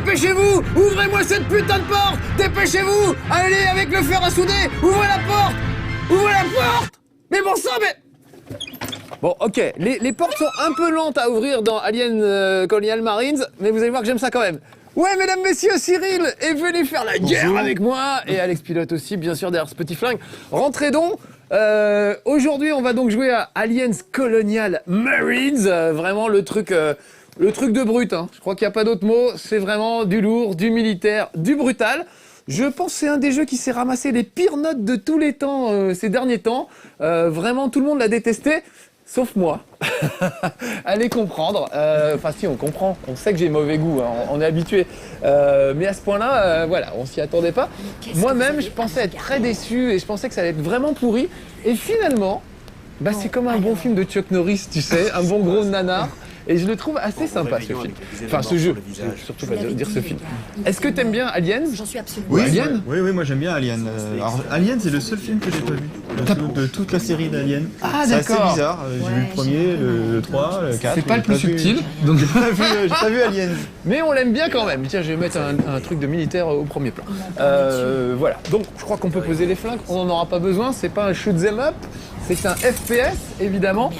Dépêchez-vous! Ouvrez-moi cette putain de porte! Dépêchez-vous! Allez, avec le fer à souder! Ouvrez la porte! Ouvrez la porte! Mais bon sang, mais... Bon, ok, les portes sont un peu lentes à ouvrir dans Alien Colonial Marines, mais vous allez voir que j'aime ça quand même. Ouais, mesdames, messieurs, Cyril est venu faire la guerre avec moi, et Alex Pilote aussi, bien sûr, derrière ce petit flingue. Rentrez donc. Aujourd'hui, on va donc jouer à Aliens Colonial Marines, vraiment le truc de brut, hein. Je crois qu'il n'y a pas d'autre mot, c'est vraiment du lourd, du militaire, du brutal. Je pense que c'est un des jeux qui s'est ramassé les pires notes de tous les temps ces derniers temps. Vraiment, tout le monde l'a détesté, sauf moi. Allez comprendre. Enfin, si, on comprend. On sait que j'ai mauvais goût, hein, on est habitué. Mais à ce point-là, voilà, on s'y attendait pas. Moi-même, je pensais être très déçu et je pensais que ça allait être vraiment pourri. Et finalement, bah, c'est comme un bon film de Chuck Norris, tu sais, un bon gros nanar. Et je le trouve assez sympa, ce film. Enfin, ce jeu. Surtout pas dire ce film. Est-ce que t'aimes bien Aliens? J'en suis absolument. Oui, Alien? oui, moi j'aime bien Alien. Alors, Alien, c'est le seul film que j'ai pas vu. De toute la série d'Alien. Ah, c'est d'accord. assez bizarre. J'ai vu le premier, le 3, le 4. C'est pas le plus subtil. Donc... J'ai pas vu Alien. Mais on l'aime bien quand même. Tiens, je vais mettre un truc de militaire au premier plan. Voilà. Donc, je crois qu'on peut poser les flingues. On n'en aura pas besoin. C'est pas un shoot 'em up. C'est un FPS, évidemment.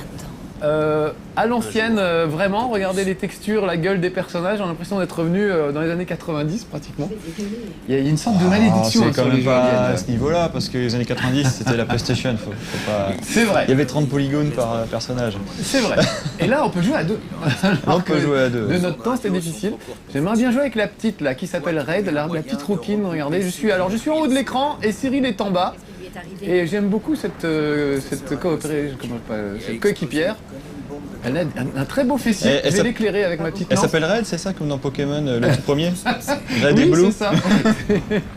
À l'ancienne, vraiment, regardez les textures, la gueule des personnages, on a l'impression d'être revenu dans les années 90 pratiquement. Il y a une sorte de malédiction C'est sur quand les même jeux pas Aliens. à ce niveau-là, parce que les années 90, c'était la PlayStation. Faut pas... C'est vrai, Il y avait 30 polygones par personnage. c'est vrai. Et là, on peut jouer à deux. On peut jouer à deux. De notre temps, c'était difficile. J'aimerais bien jouer avec la petite là, qui s'appelle Raid, la petite rouquine. Regardez, je suis en haut de l'écran et Cyril est en bas. Et j'aime beaucoup cette coéquipière. Elle a un très beau fessier, je vais l'éclairer avec ma petite Elle lance. s'appelle Red, c'est ça, comme dans Pokémon, le tout premier Red et Oui, Blue. c'est ça.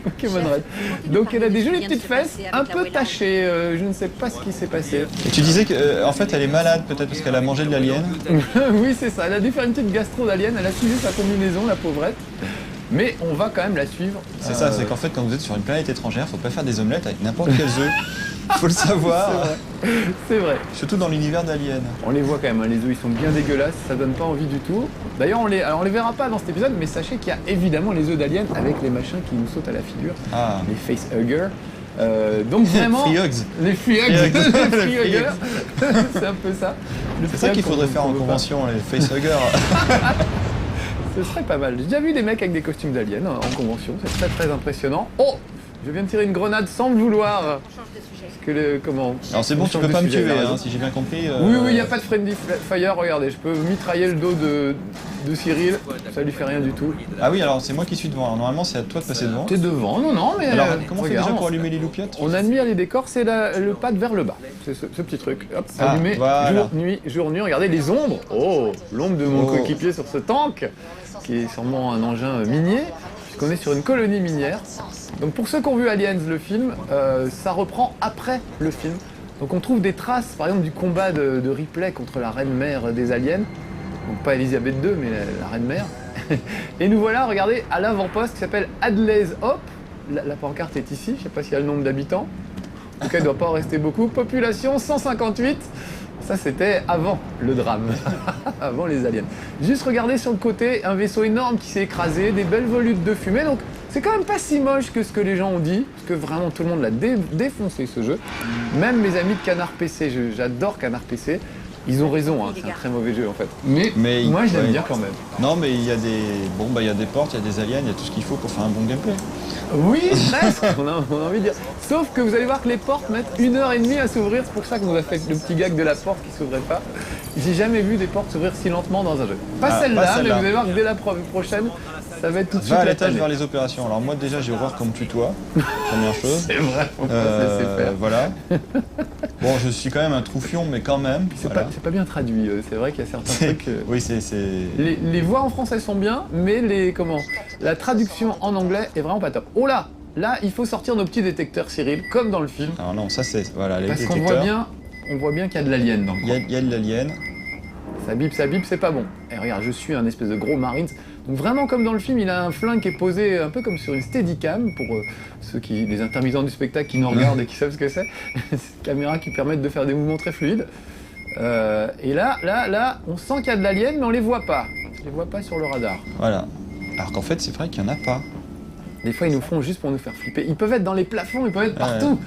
Pokémon Red. Donc elle a des jolies petites fesses, un peu tachées, je ne sais pas ce qui s'est passé. Et tu disais qu'en fait, elle est malade, peut-être parce qu'elle a mangé de l'alien. Oui, c'est ça, elle a dû faire une petite gastro d'alien, elle a suivi sa combinaison, la pauvrette. Mais on va quand même la suivre. C'est ça, c'est qu'en fait, quand vous êtes sur une planète étrangère, faut pas faire des omelettes avec n'importe quels œufs. Faut le savoir. C'est vrai. Surtout dans l'univers d'Alien. On les voit quand même, hein, les œufs ils sont bien dégueulasses, ça donne pas envie du tout. D'ailleurs on les verra pas dans cet épisode, mais sachez qu'il y a évidemment les œufs d'Alien avec les machins qui nous sautent à la figure, Ah. les facehuggers. Donc vraiment, Free hugs. les free hugs, Free hugs. les free huggers, c'est un peu ça. C'est ça qu'il faudrait faire en convention, les facehuggers. Ce serait pas mal. J'ai déjà vu des mecs avec des costumes d'aliens en convention, c'est très très impressionnant. Oh, je viens de tirer une grenade sans le vouloir. Comment Alors c'est bon, On tu change peux de pas me sujet, tuer, t'as raison. hein, si j'ai bien compris. Oui, il n'y a pas de friendly fire, regardez, je peux mitrailler le dos de Cyril, ça lui fait rien du tout. Ah oui, alors c'est moi qui suis devant. Alors normalement, c'est à toi de passer devant. T'es devant, non, mais Alors, comment on fait regarde, déjà pour allumer les loupiottes? on a mis les décors, c'est le pad vers le bas, c'est ce petit truc. Hop, Ah, allumé, voilà. jour, nuit, regardez les ombres. Oh, l'ombre de mon coéquipier sur ce tank, qui est sûrement un engin minier, puisqu'on est sur une colonie minière. Donc pour ceux qui ont vu Aliens, le film, ça reprend après le film. Donc on trouve des traces, par exemple, du combat de Ripley contre la reine mère des aliens. Donc pas Elisabeth II, mais la reine mère. Et nous voilà, regardez, à l'avant-poste qui s'appelle Adlai's Hope. La pancarte est ici, je ne sais pas s'il y a le nombre d'habitants. En tout cas, il ne doit pas en rester beaucoup. Population 158. Ça, c'était avant le drame, avant les aliens. Juste regardez sur le côté, un vaisseau énorme qui s'est écrasé, des belles volutes de fumée. Donc c'est quand même pas si moche que ce que les gens ont dit, parce que vraiment tout le monde l'a défoncé ce jeu. Même mes amis de Canard PC, j'adore Canard PC. Ils ont raison, hein, c'est un très mauvais jeu en fait. Mais moi je l'aime bien quand même. Non, mais il y a des il y a des portes, il y a des aliens, il y a tout ce qu'il faut pour faire un bon gameplay. Oui, presque, on a envie de dire. Sauf que vous allez voir que les portes mettent 1h30 à s'ouvrir, c'est pour ça qu'on a fait le petit gag de la porte qui s'ouvrait pas. J'ai jamais vu des portes s'ouvrir si lentement dans un jeu. Pas celle-là, mais vous allez voir que dès la prochaine, ça va être tout de suite Va à la l'étage tannée. vers les opérations. Alors moi déjà j'ai horreur comme tutoie, première chose. C'est vrai, on peut se laisser faire. Voilà. Bon, je suis quand même un troufion, mais quand même. C'est voilà. pas bien traduit, c'est vrai qu'il y a certains trucs... Oui, c'est... Les voix en français sont bien, mais la traduction en anglais est vraiment pas top. Oh là, il faut sortir nos petits détecteurs, Cyril, comme dans le film. Alors non, ça c'est... Voilà, les Parce qu'on détecteurs. voit bien qu'il y a de l'alien dans le coin. Il y a de l'alien. Ça bip, c'est pas bon. Et regarde, je suis un espèce de gros Marines. Donc vraiment comme dans le film, il a un flingue qui est posé un peu comme sur une steadicam pour les intermittents du spectacle qui nous regardent et qui savent ce que c'est. C'est une caméra qui permet de faire des mouvements très fluides. Et là, on sent qu'il y a de l'alien, mais on les voit pas. On les voit pas sur le radar. Voilà. Alors qu'en fait, c'est vrai qu'il n'y en a pas. Des fois, ils nous font juste pour nous faire flipper. Ils peuvent être dans les plafonds, ils peuvent être partout.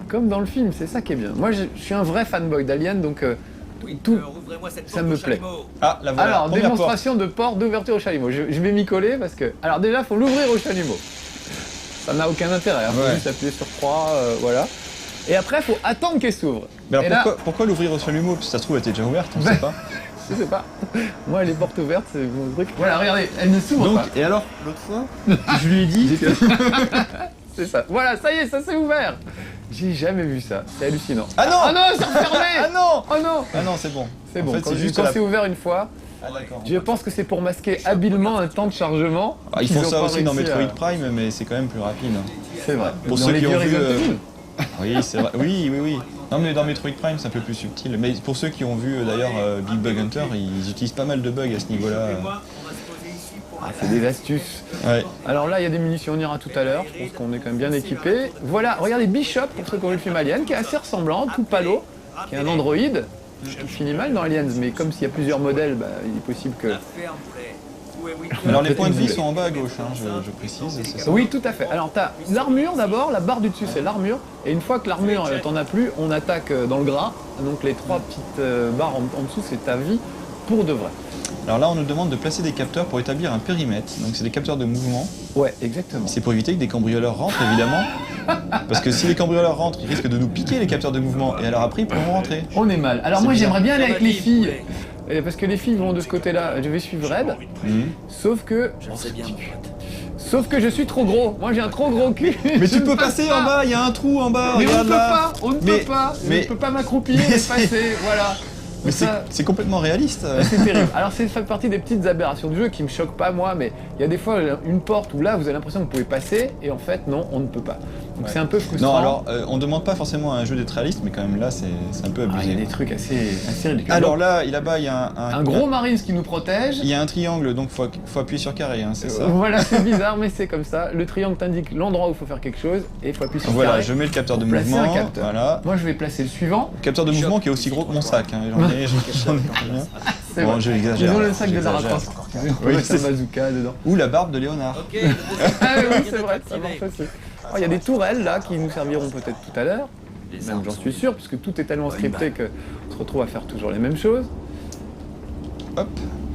Comme dans le film, c'est ça qui est bien. Moi, je suis un vrai fanboy d'Alien, donc tout, ça me plaît. Ah, la voilà. Alors, Première démonstration de porte d'ouverture au chalumeau. Je vais m'y coller parce que... Alors déjà, il faut l'ouvrir au chalumeau. Ça n'a aucun intérêt, il faut juste appuyer sur croix, voilà. Et après, il faut attendre qu'elle s'ouvre. Mais alors pourquoi l'ouvrir au chalumeau? Parce que ça se trouve, elle était déjà ouverte, on ne sait pas. Je sais pas. Moi, les portes ouvertes, c'est mon truc. Voilà, regardez, elle ne s'ouvre pas. Et alors, l'autre fois, je lui ai dit que... C'est ça. Voilà, ça y est, ça s'est ouvert. J'ai jamais vu ça. C'est hallucinant. Ah non! Ah non, c'est refermé! Ah non! Oh non! Ah non, c'est bon. C'est En bon. fait, Quand c'est juste quand c'est ouvert une fois, Ah d'accord. je pense que c'est pour masquer habilement un temps de chargement. Ah, ils font qu'ils ont ça pas aussi dans réussi Metroid à- Prime, mais c'est quand même plus rapide. C'est vrai. Pour Dans ceux les qui ont vieux vu... Resident Evil. Oui, c'est vrai. Oui. Non, mais dans Metroid Prime, c'est un peu plus subtil. Mais pour ceux qui ont vu d'ailleurs Big Bug Hunter, ils utilisent pas mal de bugs à ce niveau-là. Ah, c'est des astuces. Ouais. Alors là, il y a des munitions, on ira tout à l'heure. Je pense qu'on est quand même bien équipé. Voilà, regardez Bishop, pour ceux qui ont vu le film Alien, qui est assez ressemblant, tout palo, qui est un androïde, qui finit mal dans Aliens, mais comme s'il y a plusieurs modèles, bah, il est possible que... Alors les points de vie sont en bas à gauche, hein, je précise, c'est ça? Oui, tout à fait. Alors, tu as l'armure d'abord, la barre du dessus, c'est l'armure. Et une fois que l'armure, t'en as plus, on attaque dans le gras. Donc, les trois petites barres en dessous, c'est ta vie pour de vrai. Alors là, on nous demande de placer des capteurs pour établir un périmètre. Donc c'est des capteurs de mouvement. Ouais, exactement. C'est pour éviter que des cambrioleurs rentrent, évidemment. Parce que si les cambrioleurs rentrent, ils risquent de nous piquer les capteurs de mouvement. Et alors après, ils pourront rentrer. On est mal. Alors, C'est moi, bizarre. j'aimerais bien aller avec les filles. Parce que les filles vont de ce côté-là. Je vais suivre Red. Sauf que... Sauf que je suis trop gros. Moi, j'ai un trop gros cul. Mais Je tu ne peux passe passer pas. en bas, il y a un trou en bas, Mais on ne regarde peut là. pas. On ne Mais- peut pas. Je mais- ne peux pas m'accroupir et mais c'est- passer. Voilà. Mais Ça- c'est complètement réaliste. C'est terrible. Alors, c'est fait partie des petites aberrations du jeu qui me choquent pas, moi, mais il y a des fois une porte où là, vous avez l'impression que vous pouvez passer, et en fait, non, on ne peut pas. Donc, c'est un peu frustrant. Non, alors, on demande pas forcément à un jeu d'être réaliste, mais quand même là, c'est un peu Ah, il y a abusé. des trucs assez ridicules. Alors là-bas, il y a un gros Marines qui nous protège. Il y a un triangle, donc faut appuyer sur carré, hein, c'est ça. Voilà, c'est bizarre, mais c'est comme ça. Le triangle t'indique l'endroit où il faut faire quelque chose, et il faut appuyer sur Voilà, carré. je mets le capteur de pour placer mouvement. un capteur. Voilà. Moi, je vais placer le suivant. Capteur de mouvement qui est aussi gros que mon sac. Hein. J'en ai combien? C'est Bon, vrai. je Ils l'exagère. ont le sac de Lara j'exagère. Croft. Oui, Avec c'est sa bazooka dedans. Ou la barbe de Léonard. Ah oui, c'est vrai, ça marche aussi. Oh, il y a des tourelles là qui nous serviront peut-être tout à l'heure. Même j'en suis sûr, parce que tout est tellement scripté qu'on se retrouve à faire toujours les mêmes choses. Hop,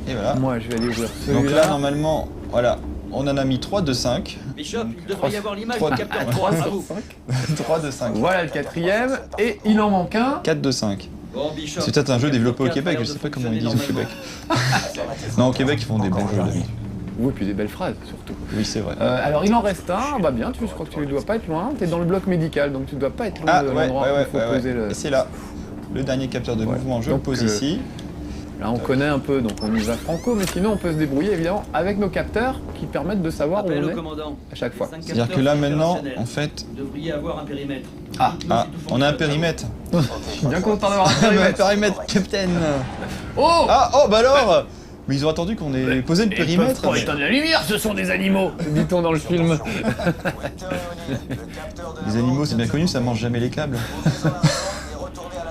et voilà. Moi, je vais aller ouvrir Donc celui-là. là, normalement, voilà, on en a mis 3 de 5. Bishop, il devrait y avoir l'image trois- du capteur. 3 À sur vous. 5. 3 de 5. Voilà le quatrième, et il en manque un. 4 de 5. Bon, Bishop. C'est peut-être un jeu développé au Québec, je sais pas comment ils disent au Québec. Non, au Québec, ils font des bons jeux d'habitude. Oui, puis des belles phrases surtout. Oui, c'est vrai. Alors il en reste un, bah bien, je crois que tu ne dois pas être loin. Tu es dans le bloc médical, donc tu ne dois pas être loin Ah, de ouais, l'endroit où il faut poser le... Et c'est là. Le dernier capteur de Voilà. mouvement, je le Donc, pose ici. Là on connaît un peu, donc on y va franco, mais sinon on peut se débrouiller évidemment avec nos capteurs qui permettent de savoir où Appel on au est commandant. à chaque fois. Les cinq C'est-à-dire que capteurs là, sont maintenant, opérationnels. en fait... Vous devriez avoir un périmètre. Ah, Dites-nous Ah, si tout on a un fonctionne. périmètre. Je suis bien content d'avoir un périmètre. Périmètre, Captain. Oh Ah, oh, bah alors Mais ils ont attendu qu'on ait posé le périmètre. Pour éteindre la lumière, ce sont des animaux, dit-on dans le film. Les animaux, c'est bien connu, ça mange jamais les câbles.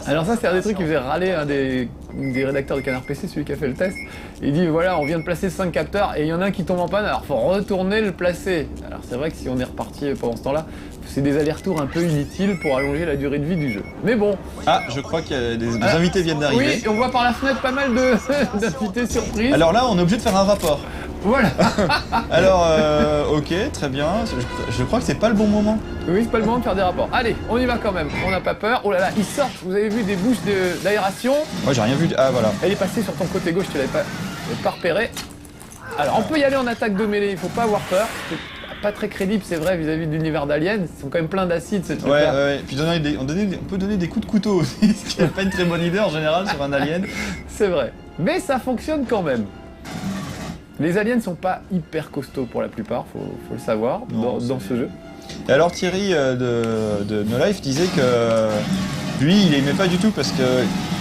Alors ça, c'est un des trucs qui faisait râler un des rédacteurs de Canard PC, celui qui a fait le test. Il dit, voilà, on vient de placer 5 capteurs et il y en a un qui tombe en panne, alors faut retourner le placer. Alors c'est vrai que si on est reparti pendant ce temps-là, c'est des allers-retours un peu inutiles pour allonger la durée de vie du jeu. Mais bon. Ah, je crois que des invités viennent d'arriver. Oui, et on voit par la fenêtre pas mal d'invités surprises. Alors là, on est obligé de faire un rapport. Voilà. Alors, ok, très bien. Je crois que c'est pas le bon moment. Oui, c'est pas le moment de faire des rapports. Allez, on y va quand même, on n'a pas peur. Oh là là, ils sortent, vous avez vu des bouches d'aération. Moi, j'ai rien vu. Ah, voilà. Elle est passée sur ton côté gauche, tu l'avais pas repéré. Alors on peut y aller en attaque de mêlée, il faut pas avoir peur. C'est pas très crédible, c'est vrai, vis-à-vis de l'univers d'Alien. Ils sont quand même pleins d'acide, ces Ouais, trucs-là. ouais. Puis on peut donner des coups de couteau aussi, ce qui n'est pas une très bonne idée en général sur un alien. C'est vrai. Mais ça fonctionne quand même. Les aliens sont pas hyper costauds pour la plupart, faut le savoir, Non, dans ce jeu. Et alors Thierry de No Life disait que lui, il aimait pas du tout parce que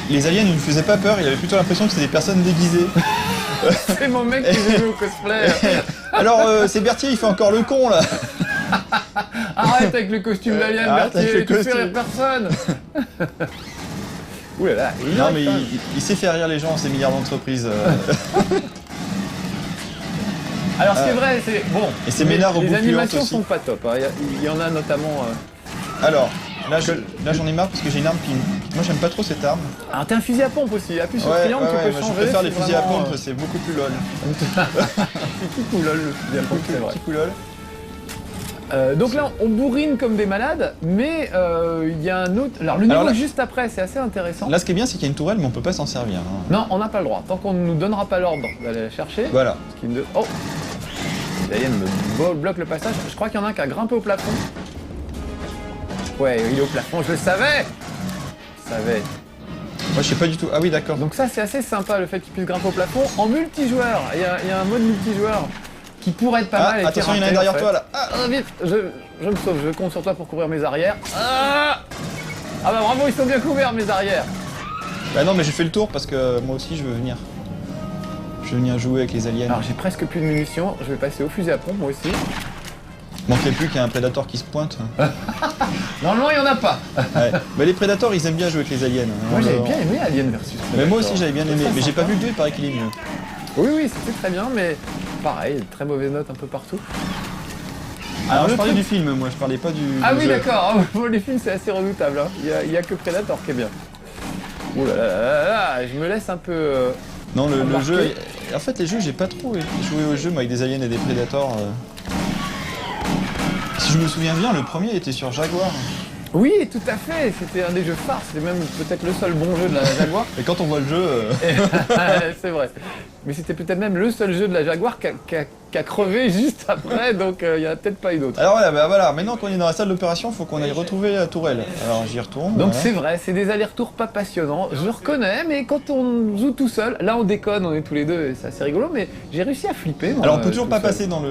les aliens ne lui faisaient pas peur, il avait plutôt l'impression que c'était des personnes déguisées. C'est mon mec qui joue au cosplay. Alors c'est Berthier, il fait encore le con là. Arrête avec le costume d'alien, Arrête avec Berthier, le tu fais costume. rire personne. Ouh là là, il Non arrive mais quand même. il sait faire rire les gens, ces milliards d'entreprises. Alors ce qui est vrai, c'est bon. Et c'est Ménard au bout Les puante animations aussi. sont pas top. Hein. Il y en a notamment. Alors, là j'en ai marre parce que j'ai une arme qui. Moi j'aime pas trop cette arme. Alors t'as un fusil à pompe aussi. Appuie sur triangle, tu peux moi, changer. je préfère les c'est fusils à vraiment, pompe, c'est beaucoup plus lol. C'est tout cool, le fusil à pompe, c'est vrai. Petit coup lol. Donc là, on bourrine comme des malades, mais il y a un autre. Alors le niveau là- juste après, c'est assez intéressant. Là ce qui est bien c'est qu'il y a une tourelle mais on peut pas s'en servir. Hein. Non, on n'a pas le droit. Tant qu'on ne nous donnera pas l'ordre d'aller la chercher. Voilà. Ce qui me... Oh, l'alien me bloque le passage. Je crois qu'il y en a un qui a grimpé au plafond. Ouais, il est au plafond, je le savais. Je savais. Moi je sais pas du tout. Ah oui d'accord. Donc ça, c'est assez sympa le fait qu'il puisse grimper au plafond. En multijoueur, il y a un mode multijoueur qui pourrait être pas mal. Et qui est attention il y en a un raté, derrière en fait. toi là. Ah. Ah, vite, je me sauve, je compte sur toi pour couvrir mes arrières. Ah bah bravo, ils sont bien couverts mes arrières. Bah non mais j'ai fait le tour parce que moi aussi je veux venir. Je veux venir jouer avec les aliens. Alors j'ai presque plus de munitions, je vais passer au fusil à pompe moi aussi. Manquait plus qu'il y ait un prédateur qui se pointe. Normalement il y en a pas. Ouais. Mais les prédateurs ils aiment bien jouer avec les aliens. Moi j'avais Alors- bien aimé Alien versus Predator. Mais moi aussi j'avais bien aimé, Très mais j'ai sympa. pas vu le 2, il paraît qu'il est mieux. Oui oui c'était très bien mais pareil, très mauvaise note un peu partout. Alors le je parlais truc- du film, moi je parlais pas du. Ah du oui jeu. d'accord, ah, bon, les films c'est assez redoutable, hein. Il y a que Predator qui est bien. Ouh là là là là, je me laisse un peu... Non, le Embarqué. jeu. En fait, les jeux, j'ai pas trop joué au jeu, moi, avec des aliens et des prédateurs. Si je me souviens bien, le premier était sur Jaguar. Oui tout à fait, c'était un des jeux phares, c'était même peut-être le seul bon jeu de la Jaguar. Et quand on voit le jeu. C'est vrai. Mais c'était peut-être même le seul jeu de la Jaguar qui a crevé juste après, donc il n'y en a peut-être pas eu d'autres. Alors voilà, bah voilà, maintenant qu'on est dans la salle d'opération, faut qu'on aille retrouver la tourelle. Alors j'y retourne. Donc voilà. c'est vrai, c'est des allers-retours pas passionnants, je reconnais, mais quand on joue tout seul, là on déconne, on est tous les deux, et c'est assez rigolo, mais j'ai réussi à flipper. moi, Alors on peut toujours tout pas seul. passer dans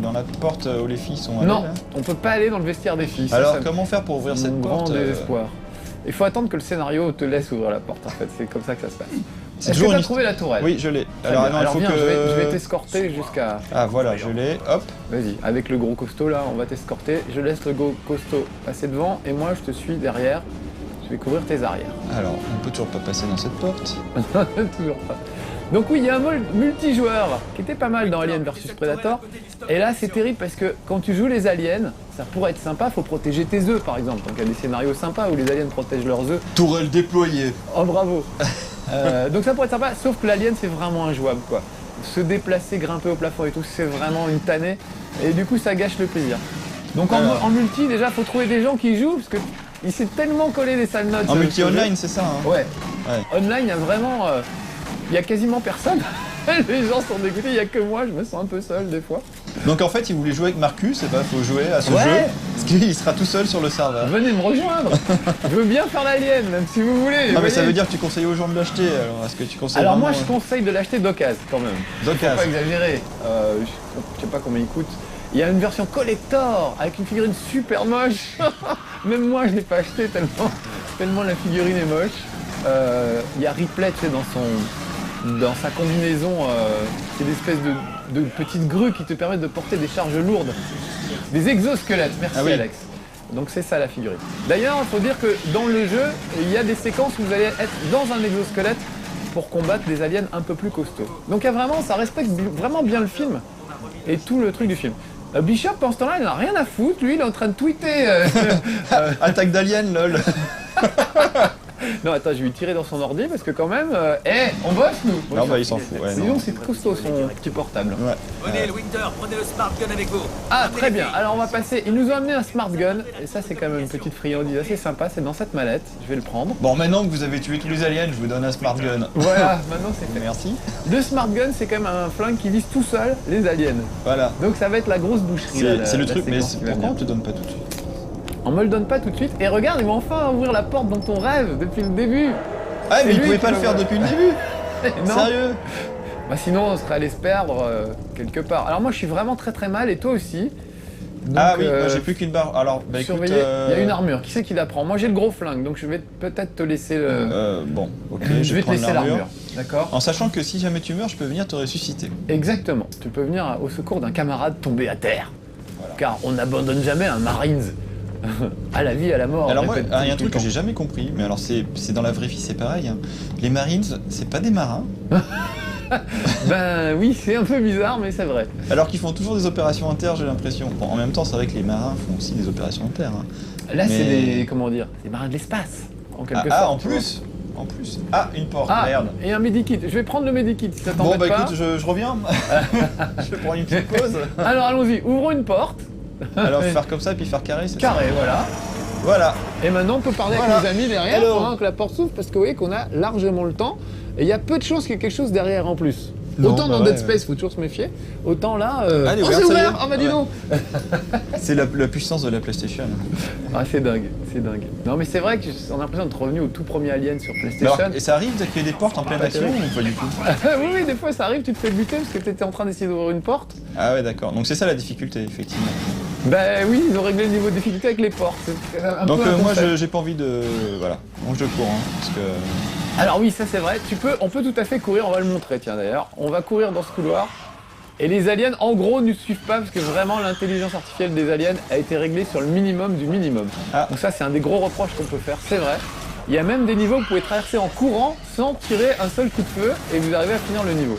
dans la porte où les filles sont allées, Non, là. on peut pas aller dans le vestiaire des filles. Alors ça, comment faire pour ouvrir c'est cette mon porte grand désespoir. Il faut attendre que le scénario te laisse ouvrir la porte en fait, c'est comme ça que ça se passe. C'est Est-ce que toujours t'as une trouvé la tourelle? Oui, je l'ai. Très Alors, bien. non, il Alors faut viens, que. je vais t'escorter jusqu'à... Ah voilà, je l'ai. Hop. Vas-y, avec le gros costaud là, on va t'escorter. Je laisse le gros costaud passer devant et moi je te suis derrière. Je vais couvrir tes arrières. Alors, on peut toujours pas passer dans cette porte. Toujours pas. Donc oui, il y a un mode multijoueur qui était pas mal dans Alien vs Predator. Et là, c'est terrible parce que quand tu joues les aliens, ça pourrait être sympa, faut protéger tes œufs par exemple. Donc il y a des scénarios sympas où les aliens protègent leurs œufs. Tourelle déployée. Oh bravo. Donc ça pourrait être sympa, sauf que l'alien c'est vraiment injouable quoi. Se déplacer, grimper au plafond et tout, c'est vraiment une tannée. Et du coup ça gâche le plaisir. Donc en multi déjà faut trouver des gens qui jouent parce que il s'est tellement collé des sales notes. En ce multi jeu. online, c'est ça, hein. Ouais. Ouais. Online il y a vraiment... il y a quasiment personne. Les gens sont dégoûtés, il y a que moi, je me sens un peu seul des fois. Donc en fait, il voulait jouer avec Marcus, et bah faut jouer à ce Ouais. jeu, parce qu'il sera tout seul sur le serveur. Venez me rejoindre. Je veux bien faire l'alien, même si vous voulez. Non mais ça voyez. veut dire que tu conseilles aux gens de l'acheter, alors est-ce que tu conseilles Alors moi vraiment, je conseille de l'acheter d'occasion quand même. d'occasion. Faut pas exagérer. Je sais pas combien il coûte. Il y a une version collector avec une figurine super moche. Même moi je l'ai pas acheté tellement la figurine est moche. Il y a Ripley tu sais, dans sa combinaison, c'est des espèces de petites grues qui te permettent de porter des charges lourdes. Des exosquelettes, merci Ah oui. Alex. Donc c'est ça la figurine. D'ailleurs, il faut dire que dans le jeu, il y a des séquences où vous allez être dans un exosquelette pour combattre des aliens un peu plus costauds. Donc il y a vraiment, ça respecte vraiment bien le film et tout le truc du film. Bishop, pendant ce temps-là, il n'a rien à foutre. Lui, il est en train de tweeter. Attaque d'alien, lol. Non, attends, je vais lui tirer dans son ordi parce que quand même... on bosse, nous. Non bah il s'en fout, ouais. Dis non. donc, c'est costaud son petit portable. Ouais. Venez, le Winter, prenez le Smart Gun avec vous. Ah, très bien. Alors, on va passer... Ils nous ont amené un Smart Gun. Et ça, c'est quand même une petite friandise assez sympa. C'est dans cette mallette. Je vais le prendre. Bon, maintenant que vous avez tué tous les aliens, je vous donne un smart gun. Voilà, maintenant c'est fait. Merci. Le Smart Gun, c'est quand même un flingue qui vise tout seul les aliens. Voilà. Donc ça va être la grosse boucherie. là, C'est le la truc, mais séquence qui va pourquoi on venir. te donne pas tout de suite? On me le donne pas tout de suite. Et regarde, ils vont enfin ouvrir la porte dont on rêve depuis le début. Ah mais C'est il lui pouvait qui pas le le faire voit. depuis le début. Non. Sérieux? Bah sinon, on serait allé se perdre quelque part. Alors moi, je suis vraiment très très mal et toi aussi. Donc, Ah oui, moi j'ai plus qu'une barre. Alors, bah écoute. surveiller, il y a une armure. Qui c'est qui la prend? Moi, j'ai le gros flingue, donc je vais peut-être te laisser le... Bon, ok, je vais te prendre laisser l'armure. D'accord? En sachant que si jamais tu meurs, je peux venir te ressusciter. Exactement. Tu peux venir au secours d'un camarade tombé à terre. Voilà. Car on n'abandonne jamais un Marines. À la vie, à la mort. Alors moi, répète il y a un tout le truc que temps. j'ai jamais compris, mais alors c'est dans la vraie vie, c'est pareil. Hein. Les Marines, c'est pas des marins. Ben oui, c'est un peu bizarre, mais c'est vrai. Alors qu'ils font toujours des opérations inter, j'ai l'impression. Bon, en même temps, c'est vrai que les marins font aussi des opérations inter. Hein. Là, c'est Mais- des, comment dire, des marins de l'espace, en quelque Ah, sorte. en tu vois. plus. En plus. Ah, une porte, Ah, merde. et un medikit. Je vais prendre le medikit, si ça Bon, t'embête bah pas. écoute, je reviens. Je vais prendre une petite pause. Alors allons-y, ouvrons une porte. Alors, faire comme ça, puis faire carré, c'est ça. Carré, voilà. Voilà. Et maintenant, on peut parler Voilà. avec nos amis derrière Hello. pendant que la porte s'ouvre, parce que vous voyez qu'on a largement le temps. Et il y a peu de chances qu'il y ait quelque chose derrière en plus. Non, Autant bah dans ouais, Dead Space, faut toujours se méfier. Autant là. Allez, oh, ouvert, c'est ça y est. ouvert. Ah bah dis Ouais. donc. C'est la puissance de la PlayStation. Ah, c'est dingue, c'est dingue. Non, mais c'est vrai qu'on a l'impression d'être revenu au tout premier Alien sur Alors, PlayStation. et ça arrive qu'il y ait des portes en pleine action ou pas du tout? Oui, oui, des fois ça arrive, tu te fais buter parce que tu étais en train d'essayer d'ouvrir une porte. Ah ouais, d'accord. Donc c'est ça la difficulté, effectivement. Ben oui, ils ont réglé le niveau de difficulté avec les portes. C'est un Donc peu un moi, concept. j'ai pas envie de... Voilà. Donc je cours, hein, parce que... Alors oui, ça c'est vrai, on peut tout à fait courir, on va le montrer, tiens d'ailleurs. On va courir dans ce couloir. Et les aliens, en gros, ne suivent pas parce que vraiment l'intelligence artificielle des aliens a été réglée sur le minimum du minimum. Ah. Donc ça, c'est un des gros reproches qu'on peut faire, c'est vrai. Il y a même des niveaux que vous pouvez traverser en courant sans tirer un seul coup de feu et vous arrivez à finir le niveau.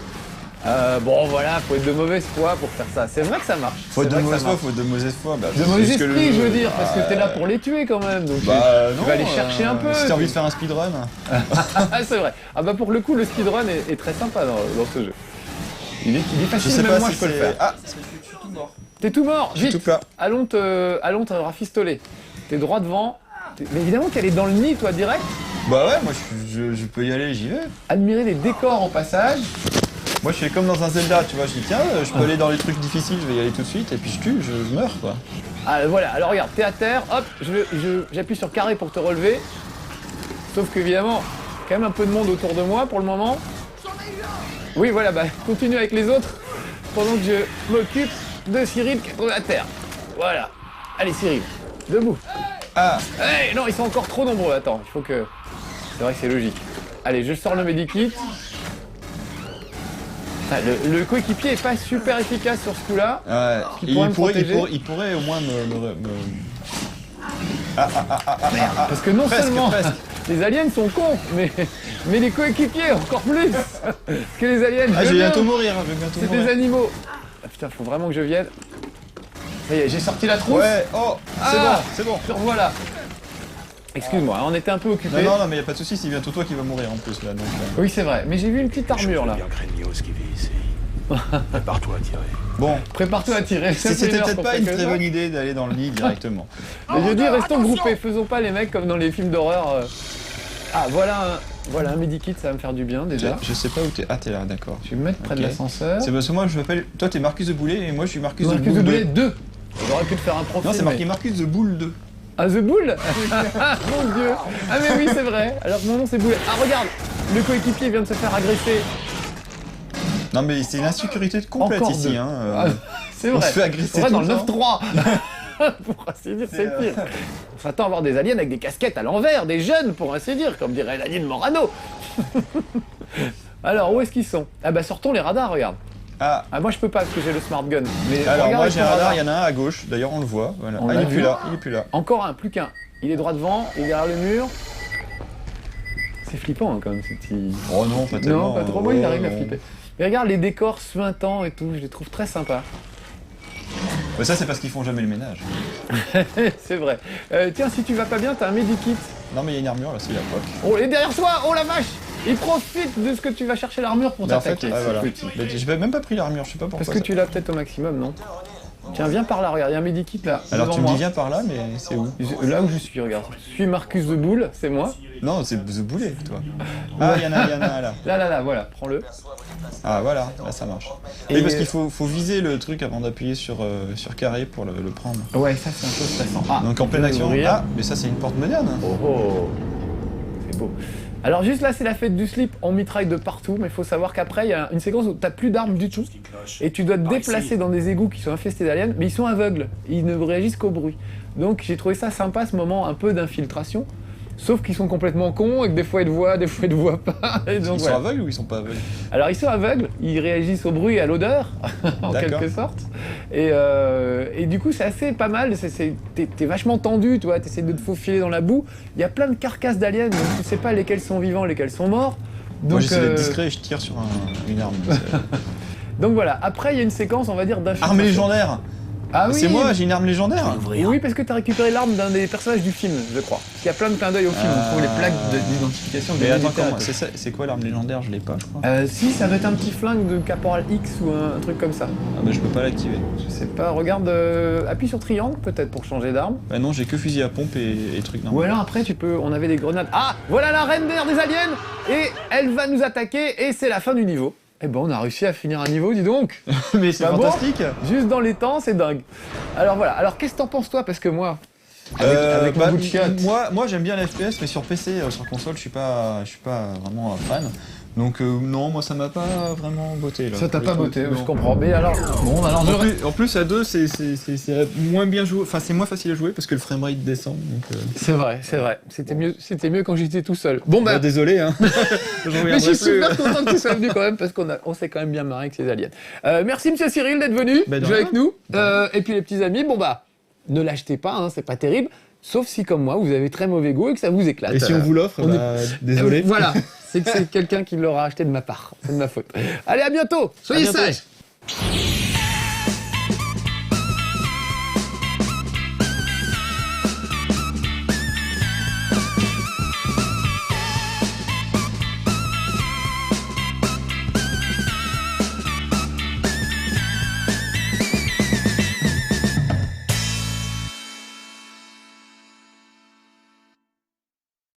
Bon voilà, faut être de mauvaise foi pour faire ça. C'est vrai que ça marche. Faut être C'est de vrai que ça mauvaise foi, marche. faut être de mauvaise foi. Bah, De c'est mauvais juste que esprit, le- je veux dire, parce que Ah, t'es là pour les tuer quand même. Donc Bah tu non, vas aller chercher un peu. Si t'as envie de faire un speedrun. Ah, c'est vrai. Ah bah pour le coup, le speedrun est très sympa dans ce jeu. Il est Je facile, sais même pas moi si je peux le c'est... faire. Ah, je suis tout mort. T'es tout mort, Je suis vite. tout plat. Allons te rafistoler. T'es droit devant. Mais évidemment qu'elle est dans le nid, toi, direct. Bah ouais, moi je peux y aller, j'y vais. Admirer les décors en passage. Moi je suis comme dans un Zelda, tu vois, je dis tiens, je peux aller dans les trucs difficiles, je vais y aller tout de suite, et puis je tue, je meurs quoi. Ah voilà, alors regarde, t'es à terre, hop, j'appuie sur carré pour te relever. Sauf qu'évidemment, quand même un peu de monde autour de moi pour le moment. Oui voilà, bah continue avec les autres pendant que je m'occupe de Cyril qui est tombé à terre. Voilà. Allez Cyril, debout. Ah, Hey, non, ils sont encore trop nombreux, attends, il faut que... C'est vrai que c'est logique. Allez, je sors le medikit. Ah, le coéquipier est pas super efficace sur ce coup-là. ouais. Qui Et pourrait me protéger. il pourrait au moins me... Parce que non Presque, seulement presque. les aliens sont cons, mais les coéquipiers encore plus que les aliens. Ah, je je vais viens. bientôt mourir, je vais bientôt C'est mourir. des animaux. Ah putain, faut vraiment que je vienne. Ça y est, j'ai sorti la trousse. Ouais, oh, c'est Ah, bon, c'est bon. Te revoilà. Excuse-moi, on était un peu occupés. Non, mais y a pas de soucis, c'est bientôt toi qui vas mourir en plus là. Donc, Oui, c'est vrai, mais j'ai vu une petite armure là. bien Craignos qui vit ici. Prépare-toi à tirer. Bon, Prépare-toi à tirer. Ça fait c'était une heure peut-être qu'on pas fait une que très ça. bonne idée d'aller dans le lit directement. Et je dis, restons groupés, faisons pas les mecs comme dans les films d'horreur. Ah, voilà un medikit, ça va me faire du bien déjà. Je sais pas où t'es. Ah, t'es là, d'accord. Je vais me mettre près de Ok. l'ascenseur. C'est parce que moi je m'appelle. Toi t'es Marcus de Boulet et moi je suis Marcus, Marcus de de Boule Boulet 2. 2. J'aurais pu te faire un profil. Non, c'est marqué mais- Marcus de Boule 2. Ah, The Bull. Mon dieu. Ah mais oui, c'est vrai. Alors que mon nom c'est Boulet. Ah regarde, le coéquipier vient de se faire agresser. Non, mais c'est une insécurité complète Encore ici. deux. Hein. Ah, c'est on vrai. se fait agresser C'est vrai, tout dans le le temps. 9-3. Pour ainsi dire, c'est pire. On s'attend à avoir des aliens avec des casquettes à l'envers, des jeunes pour ainsi dire, comme dirait l'alien Morano. Alors, où est-ce qu'ils sont? Ah bah sortons les radars, regarde. Ah, Ah moi je peux pas parce que j'ai le smart gun. Mais alors regarde moi avec j'ai ton un radar, il y en a un à gauche, d'ailleurs on le voit. Voilà. On Ah, l'a il est vu. plus là, il est plus là. Encore un, plus qu'un. Il est droit devant, il est derrière le mur. C'est flippant hein, quand même ce petit... Oh non, pas tellement. Non, pas trop, moi il Oh, arrive à non. flipper. Mais regarde les décors suintants et tout, je les trouve très sympas. Mais ça c'est parce qu'ils font jamais le ménage. C'est vrai. Tiens, si tu vas pas bien, t'as un medikit. Non, mais il y a une armure là, c'est la poque. Oh, il est derrière toi. Oh la vache. Il profite de ce que tu vas chercher l'armure pour Mais en fait, t'attaquer. ah, ce voilà. petit. Mais j'ai même pas pris l'armure, je sais pas pourquoi. Parce que ça. tu l'as peut-être au maximum, non? Tiens, viens par là, regarde, il y a un medikit là. Alors devant tu me moi. dis viens par là, mais c'est où? Là où je suis, regarde. Je suis Marcus de Boule, c'est moi. Non, c'est The Boulet, toi. Ah, il y en a un là. Là, voilà, prends-le. Ah voilà, là ça marche. Et Oui, parce qu'il faut viser le truc avant d'appuyer sur carré pour le prendre. Ouais, ça c'est un peu stressant. Ah, Donc en on pleine peut action. ouvrir. Ah, mais ça c'est une porte moderne. Oh oh, c'est beau. Alors juste là, c'est la fête du slip, on mitraille de partout, mais il faut savoir qu'après, il y a une séquence où t'as plus d'armes du tout, et tu dois te déplacer dans des égouts qui sont infestés d'aliens, mais ils sont aveugles, ils ne réagissent qu'au bruit. Donc j'ai trouvé ça sympa, ce moment un peu d'infiltration, sauf qu'ils sont complètement cons, et que des fois ils te voient, des fois ils te voient pas, et donc Ils sont voilà. aveugles ou ils sont pas aveugles? Alors ils sont aveugles, ils réagissent au bruit et à l'odeur, en D'accord. quelque sorte. Et du coup c'est assez pas mal, t'es vachement tendu, tu vois, t'essaies de te faufiler dans la boue. Il y a plein de carcasses d'aliens, donc tu sais pas lesquels sont vivants, lesquels sont morts. Moi Donc, j'essaie d'être discret et je tire sur une arme. donc voilà, après il y a une séquence, on va dire, d'infiltration. Arme légendaire. Ah oui. C'est moi, j'ai une arme légendaire. Oui, parce que t'as récupéré l'arme d'un des personnages du film, je crois. Parce qu'il y a plein de clins d'œil au film, on trouve les plaques d'identification des Mais attends, militaires. comment c'est quoi l'arme légendaire? Je l'ai pas, je crois. Si, ça doit être un petit flingue de Caporal X ou un truc comme ça. Ah bah je peux pas l'activer. Je sais pas, regarde, appuie sur triangle peut-être pour changer d'arme. Bah non, j'ai que fusil à pompe et trucs Ou normaux. alors après tu peux, on avait des grenades. Ah, voilà la reine mère des aliens. Et elle va nous attaquer et c'est la fin du niveau. Eh ben on a réussi à finir un niveau, dis donc. Mais c'est Pas bon fantastique. Juste dans les temps, c'est dingue. Alors voilà, alors qu'est-ce que t'en penses toi? Parce que moi, avec mon Bah, bout de chiotte. moi j'aime bien la FPS, mais sur PC, sur console, je suis pas vraiment fan. Donc non, moi ça m'a pas vraiment botté là. Ça t'a pour pas le coup. botté, Non. je comprends. Mais alors, bon, alors En plus à deux, c'est moins bien joué, enfin c'est moins facile à jouer parce que le framerate descend. Donc, c'est vrai, c'est vrai. C'était mieux quand j'étais tout seul. Bon bah, désolé hein. mais je suis super content que tu sois venu quand même parce qu'on s'est quand même bien marré avec ces aliens. Merci Monsieur Cyril d'être venu Bah, de jouer rien. avec nous. Et puis les petits amis, bon bah, ne l'achetez pas, hein, c'est pas terrible. Sauf si comme moi, vous avez très mauvais goût et que ça vous éclate. Et si on vous l'offre, on bah, désolé. Voilà, c'est que c'est quelqu'un qui l'aura acheté de ma part. C'est de ma faute. Allez, à bientôt. Soyez À bientôt. sages.